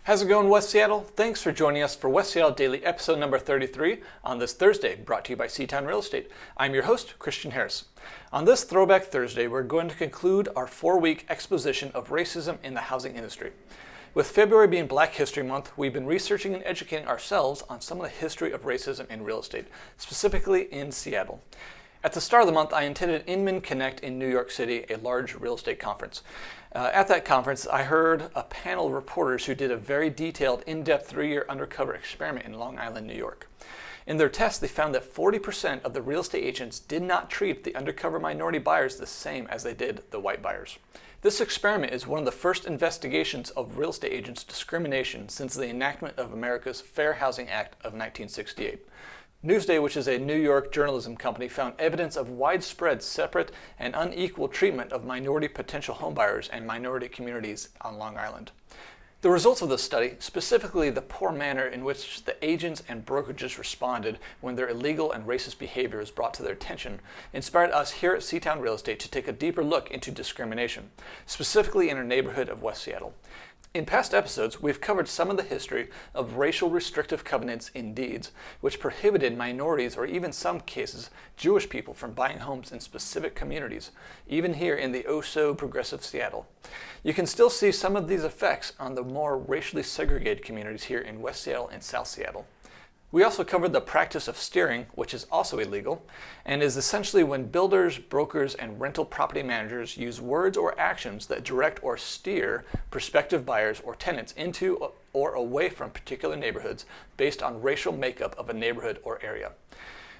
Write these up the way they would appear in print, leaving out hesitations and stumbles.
How's it going, West Seattle? Thanks for joining us for West Seattle Daily episode number 33 on this Thursday, brought to you by Inman Real Estate. I'm your host, Christian Harris. On this Throwback Thursday, we're going to conclude our 4-week exposition of racism in the housing industry. With February being Black History Month, we've been researching and educating ourselves on some of the history of racism in real estate, specifically in Seattle. At the start of the month, I attended Inman Connect in New York City, a large real estate conference. At that conference, I heard a panel of reporters who did a very detailed, in-depth 3-year undercover experiment in Long Island, New York. In their test, they found that 40% of the real estate agents did not treat the undercover minority buyers the same as they did the white buyers. This experiment is one of the first investigations of real estate agents' discrimination since the enactment of America's Fair Housing Act of 1968. Newsday, which is a New York journalism company, found evidence of widespread, separate, and unequal treatment of minority potential homebuyers and minority communities on Long Island. The results of the study, specifically the poor manner in which the agents and brokerages responded when their illegal and racist behavior was brought to their attention, inspired us here at Seatown Real Estate to take a deeper look into discrimination, specifically in our neighborhood of West Seattle. In past episodes, we've covered some of the history of racial restrictive covenants in deeds, which prohibited minorities or even some cases Jewish people from buying homes in specific communities, even here in the oh-so-progressive Seattle. You can still see some of these effects on the more racially segregated communities here in West Seattle and South Seattle. We also covered the practice of steering, which is also illegal, and is essentially when builders, brokers, and rental property managers use words or actions that direct or steer prospective buyers or tenants into or away from particular neighborhoods based on racial makeup of a neighborhood or area.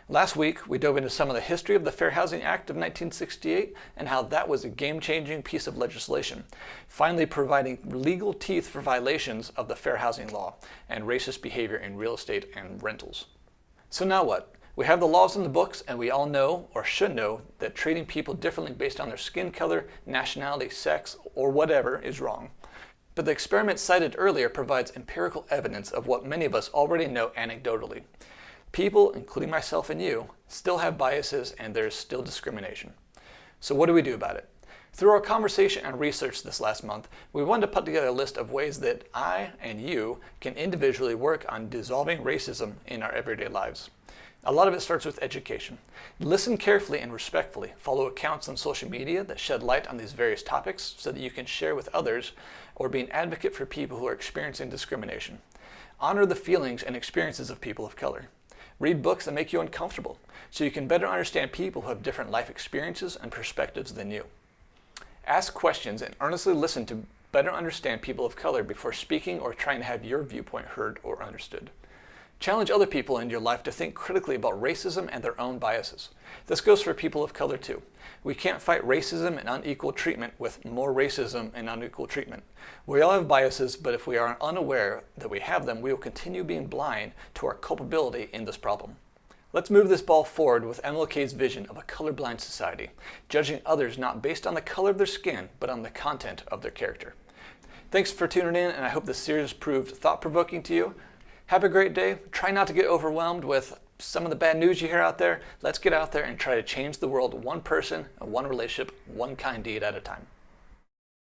Last week, we dove into some of the history of the Fair Housing Act of 1968 and how that was a game-changing piece of legislation, finally providing legal teeth for violations of the fair housing law and racist behavior in real estate and rentals. So now what? We have the laws in the books, and we all know, or should know, that treating people differently based on their skin color, nationality, sex, or whatever is wrong. But the experiment cited earlier provides empirical evidence of what many of us already know anecdotally. People, including myself and you, still have biases and there is still discrimination. So what do we do about it? Through our conversation and research this last month, we wanted to put together a list of ways that I and you can individually work on dissolving racism in our everyday lives. A lot of it starts with education. Listen carefully and respectfully. Follow accounts on social media that shed light on these various topics so that you can share with others or be an advocate for people who are experiencing discrimination. Honor the feelings and experiences of people of color. Read books that make you uncomfortable so you can better understand people who have different life experiences and perspectives than you. Ask questions and earnestly listen to better understand people of color before speaking or trying to have your viewpoint heard or understood. Challenge other people in your life to think critically about racism and their own biases. This goes for people of color too. We can't fight racism and unequal treatment with more racism and unequal treatment. We all have biases, but if we are unaware that we have them, we will continue being blind to our culpability in this problem. Let's move this ball forward with MLK's vision of a colorblind society, judging others not based on the color of their skin, but on the content of their character. Thanks for tuning in, and I hope this series proved thought-provoking to you. Have a great day. Try not to get overwhelmed with some of the bad news you hear out there. Let's get out there and try to change the world one person, one relationship, one kind deed at a time.